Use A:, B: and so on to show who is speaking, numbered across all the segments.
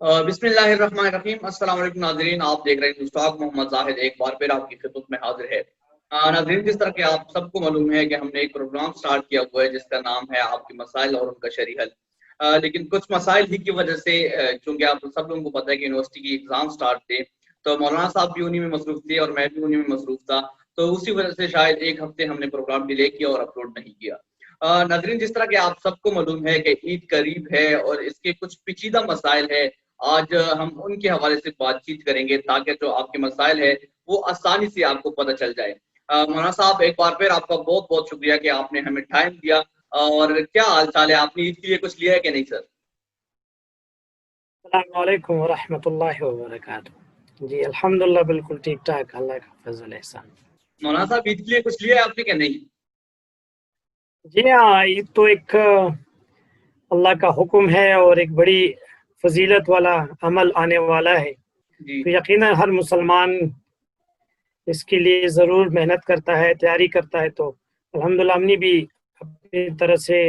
A: بسم اللہ الرحمن الرحیم۔ السلام علیکم ناظرین، آپ دیکھ رہے ہیں اسٹاک محمد زاہد ایک بار پھر آپ کی خدمت میں حاضر ہے۔ ناظرین، جس طرح کہ آپ سب کو معلوم ہے کہ ہم نے ایک پروگرام سٹارٹ کیا ہوا ہے جس کا نام ہے آپ کے مسائل اور ان کا شرعی حل۔ لیکن کچھ مسائل ہی کی وجہ سے، چونکہ آپ سب لوگوں کو پتہ ہے کہ یونیورسٹی کی ایگزام سٹارٹ تھے، تو مولانا صاحب بھی انہی میں مصروف تھے اور میں بھی انہی میں مصروف تھا، تو اسی وجہ سے شاید ایک ہفتے ہم نے پروگرام ڈیلے کیا اور اپلوڈ نہیں کیا۔ ناظرین، جس طرح کہ آپ سب کو معلوم ہے کہ عید قریب ہے اور اس کے کچھ پیچیدہ مسائل ہے، آج ہم ان کے حوالے سے بات چیت کریں گے تاکہ جو آپ کے مسائل ہے وہ آسانی سے آپ کو پتہ چل جائے۔ مولانا صاحب، ایک بار پھر آپ کا بہت بہت شکریہ کہ آپ نے ہمیں ٹائم دیا۔ اور کیا حال چال ہے؟ آپ نے عید کے لیے کچھ لیا ہے کہ نہیں سر؟
B: السلام علیکم ورحمۃ اللہ وبرکاتہ۔ جی الحمدللہ، بالکل ٹھیک ٹھاک، اللہ کا فضل احسان۔
A: مولانا صاحب، عید کے لیے کچھ لیا ہے آپ نے کہ نہیں؟
B: جی ہاں، عید تو ایک اللہ کا حکم ہے اور ایک بڑی فضیلت والا عمل آنے والا ہے،
A: جی
B: تو یقیناً ہر مسلمان اس کے لیے ضرور محنت کرتا ہے، تیاری کرتا ہے۔ تو الحمدللہ ہم نے بھی اپنی طرح سے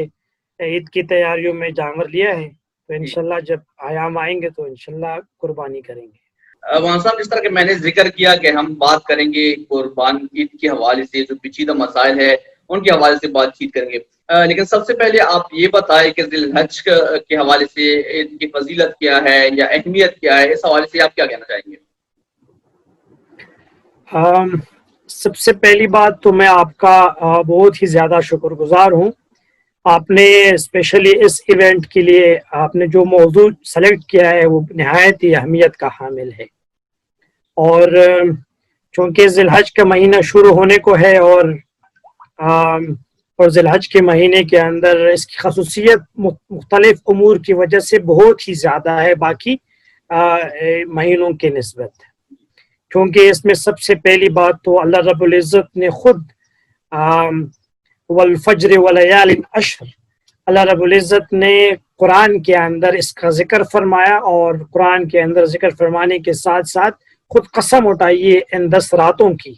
B: عید کی تیاریوں میں جانور لیا ہے، تو
A: جی
B: انشاءاللہ جب ایام آئیں گے تو انشاءاللہ قربانی کریں گے۔
A: مولانا صاحب، جس طرح کہ میں نے ذکر کیا کہ ہم بات کریں گے قربان عید کے حوالے سے، جو پیچیدہ مسائل ہے ان کے حوالے سے بات چیت کریں گے۔ لیکن سب سے پہلے آپ یہ بتائیں کہ ذی الحج کے حوالے سے عید کی فضیلت کیا ہے یا اہمیت کیا ہے، اس حوالے سے آپ کیا کہنا چاہیں گے؟
B: سب سے پہلی بات تو میں آپ کا بہت ہی زیادہ شکر گزار ہوں۔ آپ نے اسپیشلی اس ایونٹ کے لیے آپ نے جو موضوع سلیکٹ کیا ہے وہ نہایت ہی اہمیت کا حامل ہے، اور چونکہ ذی الحج کا مہینہ شروع ہونے کو ہے اور ذی الحج کے مہینے کے اندر اس کی خصوصیت مختلف امور کی وجہ سے بہت ہی زیادہ ہے باقی مہینوں کے نسبت، کیونکہ اس میں سب سے پہلی بات تو اللہ رب العزت نے خود والفجر ولیال عشر، اللہ رب العزت نے قرآن کے اندر اس کا ذکر فرمایا، اور قرآن کے اندر ذکر فرمانے کے ساتھ ساتھ خود قسم اٹھائی ہے ان 10 راتوں کی۔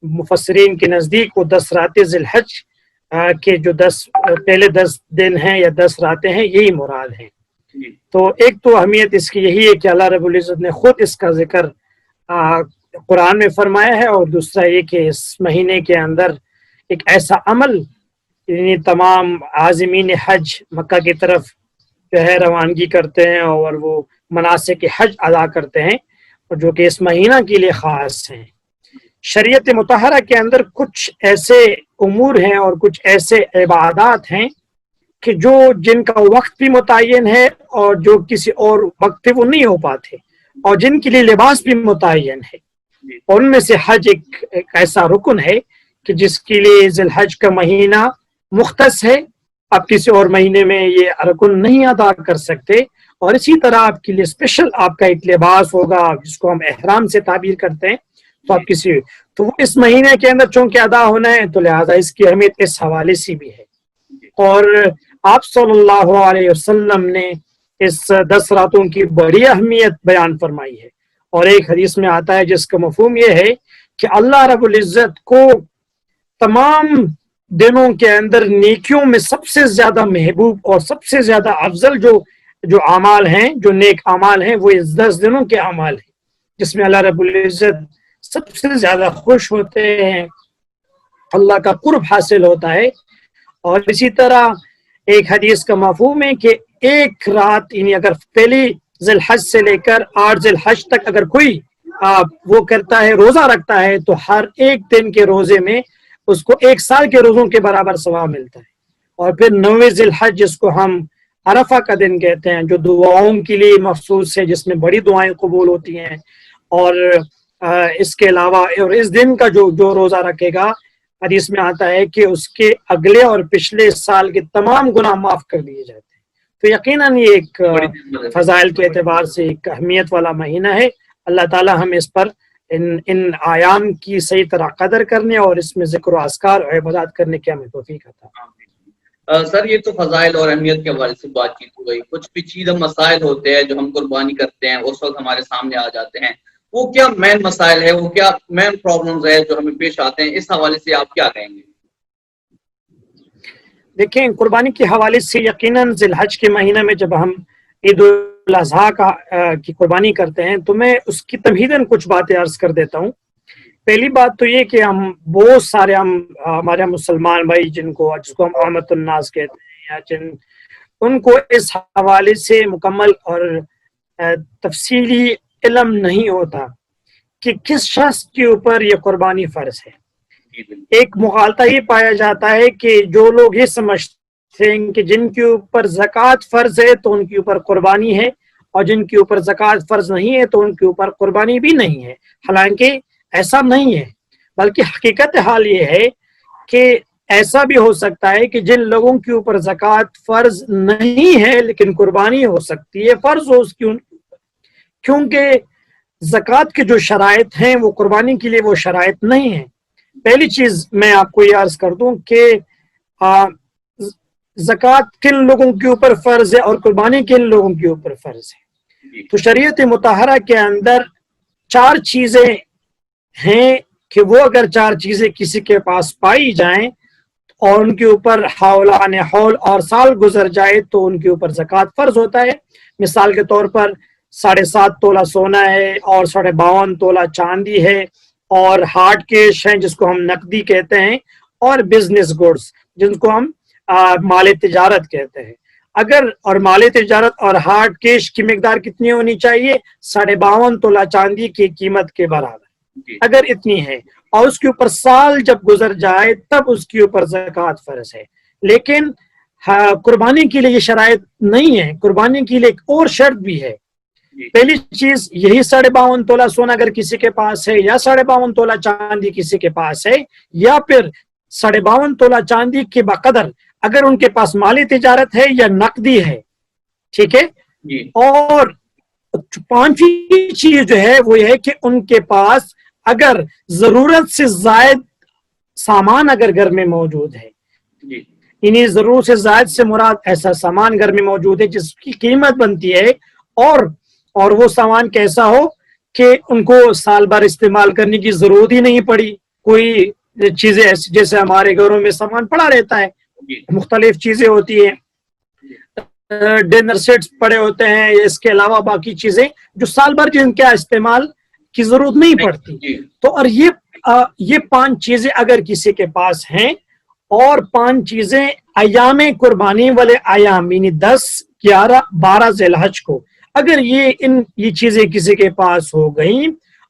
B: مفسرین کے نزدیک وہ 10 راتیں ذی الحج کے جو پہلے 10 دن ہیں یا 10 راتیں ہیں، یہی مراد ہیں۔ تو ایک تو اہمیت اس کی یہی ہے کہ اللہ رب العزت نے خود اس کا ذکر قرآن میں فرمایا ہے، اور دوسرا یہ کہ اس مہینے کے اندر ایک ایسا عمل، یعنی تمام عازمین حج مکہ کی طرف جو ہے روانگی کرتے ہیں اور وہ مناسک حج ادا کرتے ہیں، اور جو کہ اس مہینہ کے لیے خاص ہیں۔ شریعت مطہرہ کے اندر کچھ ایسے امور ہیں اور کچھ ایسے عبادات ہیں کہ جن کا وقت بھی متعین ہے اور جو کسی اور وقت پہ وہ نہیں ہو پاتے، اور جن کے لیے لباس بھی متعین ہے، اور ان میں سے حج ایک ایسا رکن ہے کہ جس کے لیے ذی الحج کا مہینہ مختص ہے، آپ کسی اور مہینے میں یہ رکن نہیں ادا کر سکتے، اور اسی طرح آپ کے لیے اسپیشل آپ کا ایک لباس ہوگا جس کو ہم احرام سے تعبیر کرتے ہیں، تو آپ تو وہ اس مہینے کے اندر چونکہ ادا ہونا ہے، تو لہٰذا اس کی اہمیت اس حوالے سے بھی ہے۔ اور آپ صلی اللہ علیہ وسلم نے اس 10 راتوں کی بڑی اہمیت بیان فرمائی ہے، اور ایک حدیث میں آتا ہے جس کا مفہوم یہ ہے کہ اللہ رب العزت کو تمام دنوں کے اندر نیکیوں میں سب سے زیادہ محبوب اور سب سے زیادہ افضل جو اعمال ہیں، جو نیک اعمال ہیں، وہ اس 10 دنوں کے اعمال ہیں جس میں اللہ رب العزت سب سے زیادہ خوش ہوتے ہیں، اللہ کا قرب حاصل ہوتا ہے۔ اور اسی طرح ایک حدیث کا مفہوم ہے کہ ایک رات، یعنی اگر پہلی ذی الحج سے لے کر 8 ذی الحج تک اگر کوئی وہ کرتا ہے، روزہ رکھتا ہے، تو ہر ایک دن کے روزے میں اس کو 1 سال کے روزوں کے برابر ثواب ملتا ہے۔ اور پھر 9 ذی الحج، جس کو ہم عرفہ کا دن کہتے ہیں، جو دعاؤں کے لیے مخصوص ہے، جس میں بڑی دعائیں قبول ہوتی ہیں، اور اس کے علاوہ اور اس دن کا جو روزہ رکھے گا، حدیث میں آتا ہے کہ اس کے اگلے اور پچھلے سال کے تمام گناہ معاف کر دیے جاتے ہیں۔ تو یقیناً یہ ایک فضائل کے اعتبار سے ایک اہمیت والا مہینہ ہے۔ اللہ تعالی ہم اس پر ان آیام کی صحیح طرح قدر کرنے اور اس میں ذکر و اذکار اور عبادات کرنے کی ہمیں توفیق عطا۔
A: سر، یہ تو فضائل اور اہمیت کے حوالے سے بات چیت ہو گئی۔ کچھ پیچیدہ مسائل ہوتے ہیں جو ہم قربانی کرتے ہیں، اس وقت ہمارے سامنے آ جاتے ہیں، وہ کیا مین مسائل ہے، وہ کیا مین پرابلمز ہے جو ہمیں پیش آتے ہیں، اس حوالے سے آپ کیا کہیں گے؟
B: دیکھیں، قربانی کے حوالے سے یقیناً ذی الحج کے مہینہ میں جب ہم عید الاضحیٰ کی قربانی کرتے ہیں، تو میں اس کی تمہیداً کچھ باتیں عرض کر دیتا ہوں۔ پہلی بات تو یہ کہ ہم بہت سارے ہمارے مسلمان بھائی جس کو ہم عامت الناس کہتے ہیں، یا ان کو اس حوالے سے مکمل اور تفصیلی علم نہیں ہوتا کہ کس شخص کے اوپر یہ قربانی فرض ہے۔ ایک مغالطہ یہ پایا جاتا ہے کہ جو لوگ یہ سمجھتے ہیں کہ جن کے اوپر زکوٰۃ فرض ہے تو ان کے اوپر قربانی ہے، اور جن کے اوپر زکوٰۃ فرض نہیں ہے تو ان کے اوپر قربانی بھی نہیں ہے، حالانکہ ایسا نہیں ہے، بلکہ حقیقت حال یہ ہے کہ ایسا بھی ہو سکتا ہے کہ جن لوگوں کے اوپر زکوٰۃ فرض نہیں ہے لیکن قربانی ہو سکتی ہے، فرض ہو اس کی، کیونکہ زکوٰۃ کے جو شرائط ہیں وہ قربانی کے لیے وہ شرائط نہیں ہیں۔ پہلی چیز میں آپ کو یہ عرض کر دوں کہ زکوٰۃ کن لوگوں کے اوپر فرض ہے اور قربانی کن لوگوں کے اوپر فرض ہے۔ تو شریعت مطہرہ کے اندر 4 چیزیں ہیں کہ وہ اگر 4 چیزیں کسی کے پاس پائی جائیں اور ان کے اوپر حولان حول اور سال گزر جائے تو ان کے اوپر زکوٰۃ فرض ہوتا ہے۔ مثال کے طور پر 7.5 تولہ سونا ہے، اور 52.5 تولہ چاندی ہے، اور ہارڈ کیش ہیں جس کو ہم نقدی کہتے ہیں، اور بزنس گوڈز جن کو ہم مال تجارت کہتے ہیں۔ اگر اور مال تجارت اور ہارڈ کیش کی مقدار کتنی ہونی چاہیے؟ 52.5 تولہ چاندی کی قیمت کے برابر اگر اتنی ہے، اور اس کے اوپر سال جب گزر جائے تب اس کے اوپر زکوٰۃ فرض ہے۔ لیکن قربانی کے لیے یہ شرائط نہیں ہے، قربانی کے لیے ایک اور شرط بھی ہے۔ پہلی چیز یہی 52.5 تولہ سونا اگر کسی کے پاس ہے، یا 52.5 تولہ چاندی کسی کے پاس ہے، یا پھر 52.5 تولہ چاندی کے بقدر اگر ان کے پاس مالی تجارت ہے یا نقدی ہے، ٹھیک ہے۔ اور 5ویں چیز جو ہے وہ یہ ہے کہ ان کے پاس اگر ضرورت سے زائد سامان اگر گھر میں موجود ہے، یعنی ضرورت سے زائد سے مراد ایسا سامان گھر میں موجود ہے جس کی قیمت بنتی ہے، اور وہ سامان کیسا ہو کہ ان کو سال بھر استعمال کرنے کی ضرورت ہی نہیں پڑی۔ کوئی چیزیں ایسی جیسے ہمارے گھروں میں سامان پڑا رہتا ہے، مختلف چیزیں ہوتی ہیں، ڈنر سیٹس پڑے ہوتے ہیں، اس کے علاوہ باقی چیزیں جو سال بھر جن کا استعمال کی ضرورت نہیں پڑتی۔ تو اور یہ 5 چیزیں اگر کسی کے پاس ہیں، اور 5 چیزیں ایام قربانی والے ایام یعنی 10، 11، 12 ذی الحج کو اگر یہ چیزیں کسی کے پاس ہو گئیں،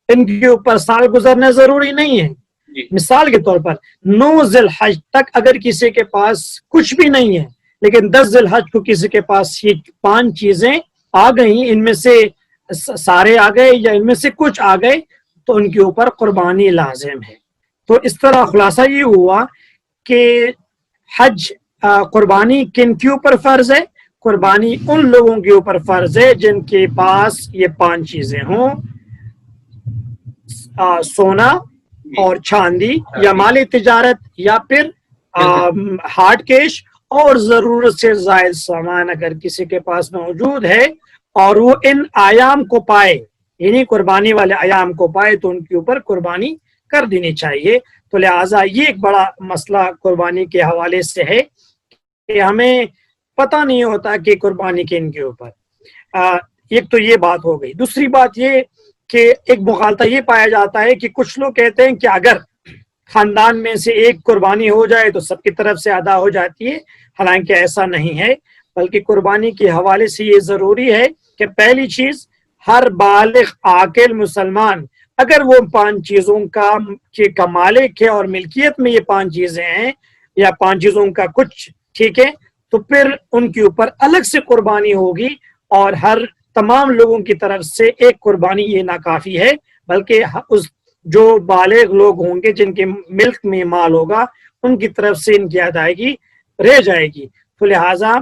B: ان کے اوپر سال گزرنا ضروری نہیں ہے۔ مثال کے طور پر 9 ذی الحج تک اگر کسی کے پاس کچھ بھی نہیں ہے، لیکن 10 ذی الحج کو کسی کے پاس یہ 5 چیزیں آ گئیں، ان میں سے سارے آ گئے یا ان میں سے کچھ آ گئے، تو ان کے اوپر قربانی لازم ہے۔ تو اس طرح خلاصہ یہ ہوا کہ حج قربانی کن کے اوپر فرض ہے؟ قربانی ان لوگوں کے اوپر فرض ہے جن کے پاس یہ 5 چیزیں ہوں، سونا اور چاندی یا مالی تجارت، یا پھر ہارڈ کیش، اور ضرورت سے زائد سامان اگر کسی کے پاس موجود ہے اور وہ ان ایام کو پائے، یعنی قربانی والے ایام کو پائے، تو ان کے اوپر قربانی کر دینی چاہیے۔ تو لہٰذا یہ ایک بڑا مسئلہ قربانی کے حوالے سے ہے کہ ہمیں پتہ نہیں ہوتا کہ قربانی کن کے اوپر۔ ایک تو یہ بات ہو گئی۔ دوسری بات یہ کہ ایک مغالطہ یہ پایا جاتا ہے کہ کچھ لوگ کہتے ہیں کہ اگر خاندان میں سے ایک قربانی ہو جائے تو سب کی طرف سے ادا ہو جاتی ہے، حالانکہ ایسا نہیں ہے، بلکہ قربانی کے حوالے سے یہ ضروری ہے کہ پہلی چیز ہر بالغ عاقل مسلمان اگر وہ 5 چیزوں کا مالک ہے اور ملکیت میں یہ 5 چیزیں ہیں یا 5 چیزوں کا کچھ، ٹھیک ہے، تو پھر ان کے اوپر الگ سے قربانی ہوگی، اور تمام لوگوں کی طرف سے ایک قربانی یہ ناکافی ہے، بلکہ جو بالغ لوگ ہوں گے جن کے ملک میں مال ہوگا ان کی طرف سے ان کی ادائیگی رہ جائے گی۔ تو لہٰذا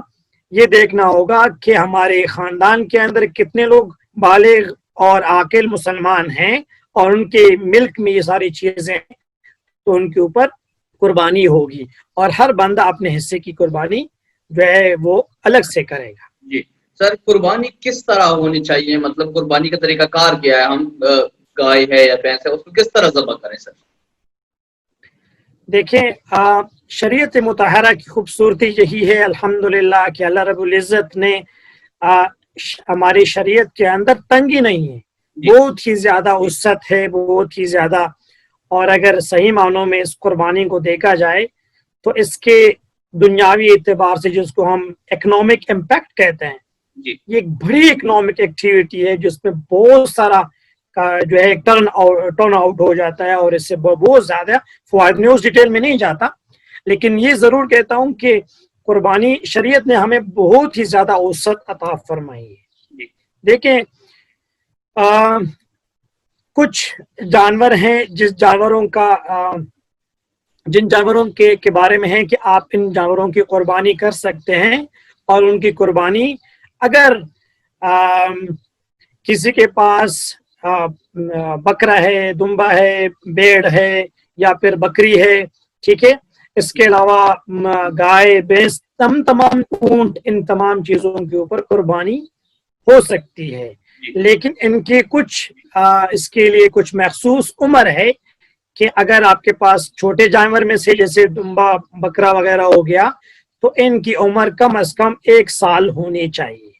B: یہ دیکھنا ہوگا کہ ہمارے خاندان کے اندر کتنے لوگ بالغ اور عاقل مسلمان ہیں اور ان کے ملک میں یہ ساری چیزیں ہیں، تو ان کے اوپر قربانی ہوگی، اور ہر بندہ اپنے حصے کی قربانی جو ہے وہ الگ سے کرے گا۔
A: جی سر، قربانی کس طرح ہونی چاہیے؟ مطلب قربانی کا طریقہ کار کیا ہے؟ ہم گائے ہے یا بھینس ہے، اس کو کس طرح ذبح کریں سر؟
B: دیکھیں، شریعت مطہرہ کی خوبصورتی یہی ہے الحمدللہ کہ اللہ رب العزت نے ہماری شریعت کے اندر تنگی نہیں ہے، بہت ہی زیادہ وسعت ہے، بہت ہی زیادہ. اور اگر صحیح معنوں میں اس قربانی کو دیکھا جائے تو اس کے دنیاوی اعتبار سے جس کو ہم اکنامک امپیکٹ کہتے ہیں، یہ ایک بڑی اکنامک ایکٹیویٹی ہے جس میں بہت سارا جو ہے ٹرن آؤٹ ہو جاتا ہے، اور اس سے بہت زیادہ فوائد. میں اس ڈیٹیل میں نہیں جاتا، لیکن یہ ضرور کہتا ہوں کہ قربانی شریعت نے ہمیں بہت ہی زیادہ وسعت عطا فرمائی ہے. دیکھیں کچھ جانور ہیں جن جانوروں کے بارے میں ہے کہ آپ ان جانوروں کی قربانی کر سکتے ہیں، اور ان کی قربانی اگر کسی کے پاس بکرا ہے، دمبا ہے، بیڑ ہے، یا پھر بکری ہے، ٹھیک ہے، اس کے علاوہ گائے، بھینس، تمام اونٹ، ان تمام چیزوں کے اوپر قربانی ہو سکتی ہے. لیکن ان کے اس کے لیے کچھ مخصوص عمر ہے کہ اگر آپ کے پاس چھوٹے جانور میں سے جیسے دمبا، بکرا وغیرہ ہو گیا، تو ان کی عمر کم از کم 1 سال ہونی چاہیے،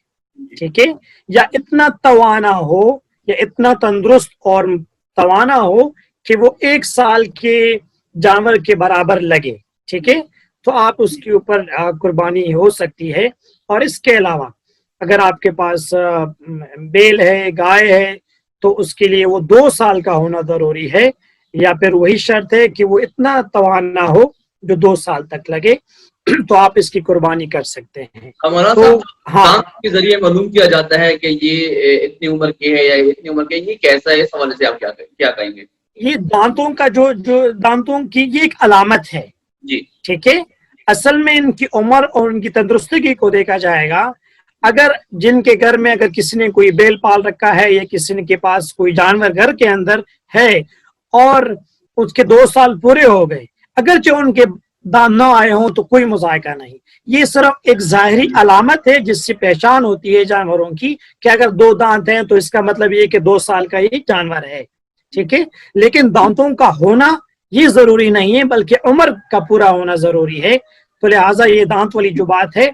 B: ٹھیک ہے، یا اتنا توانا ہو، یا اتنا تندرست اور توانا ہو کہ وہ 1 سال کے جانور کے برابر لگے، ٹھیک ہے، تو آپ اس کے اوپر قربانی ہو سکتی ہے. اور اس کے علاوہ اگر آپ کے پاس بیل ہے، گائے ہے، تو اس کے لیے وہ 2 سال کا ہونا ضروری ہے، یا پھر وہی شرط ہے کہ وہ اتنا توانا ہو جو 2 سال تک لگے، تو آپ اس کی قربانی کر سکتے ہیں.
A: مولانا صاحب کے ذریعے معلوم کیا جاتا ہے کہ یہ اتنی عمر کی ہے یا اتنی عمر کی، یہ کیسا ہے؟ اس حوالے سے آپ کیا کہیں گے؟
B: یہ دانتوں کا جو دانتوں کی یہ ایک علامت ہے،
A: جی،
B: ٹھیک ہے. اصل میں ان کی عمر اور ان کی تندرستی کو دیکھا جائے گا. اگر جن کے گھر میں اگر کسی نے کوئی بیل پال رکھا ہے، یا کسی کے پاس کوئی جانور گھر کے اندر ہے اور اس کے 2 سال پورے ہو گئے، اگرچہ ان کے دانت نہ آئے ہوں تو کوئی مذائقہ نہیں. یہ صرف ایک ظاہری علامت ہے جس سے پہچان ہوتی ہے جانوروں کی کہ اگر 2 دانت ہیں تو اس کا مطلب یہ کہ 2 سال کا یہ جانور ہے، ٹھیک ہے. لیکن دانتوں کا ہونا یہ ضروری نہیں ہے، بلکہ عمر کا پورا ہونا ضروری ہے. تو لہٰذا یہ دانت والی جو بات ہے،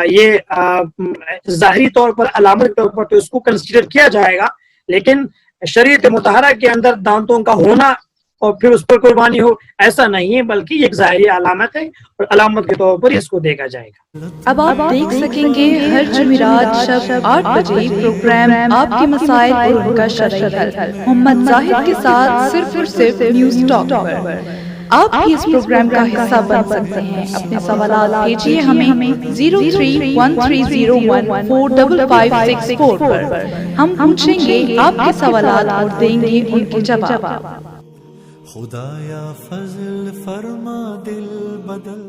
B: یہ ظاہری طور پر علامت کے طور پر تو اس کو کنسیڈر کیا جائے گا، لیکن شریعت مطہرہ کے اندر دانتوں کا ہونا اور پھر اس پر قربانی ہو ایسا نہیں ہے، بلکہ یہ ایک ظاہری علامت ہے، اور علامت کے طور پر اس کو دیکھا جائے گا.
C: اب آپ دیکھ سکیں گے ہر جمعرات شب 8 بجے پروگرام آپ کے مسائل اور ان کا شرعی حل محمد زاہد کے ساتھ صرف اور صرف نیوز ٹاک پر. آپ بھی اس پروگرام کا حصہ بن سکتے ہیں. اپنے سوالات بھیجیے ہمیں 0313014556 پر. ہم پوچھیں گے آپ کے سوالات اور دیں گے ان کے جواب.
D: خدایا فضل فرما دل بدل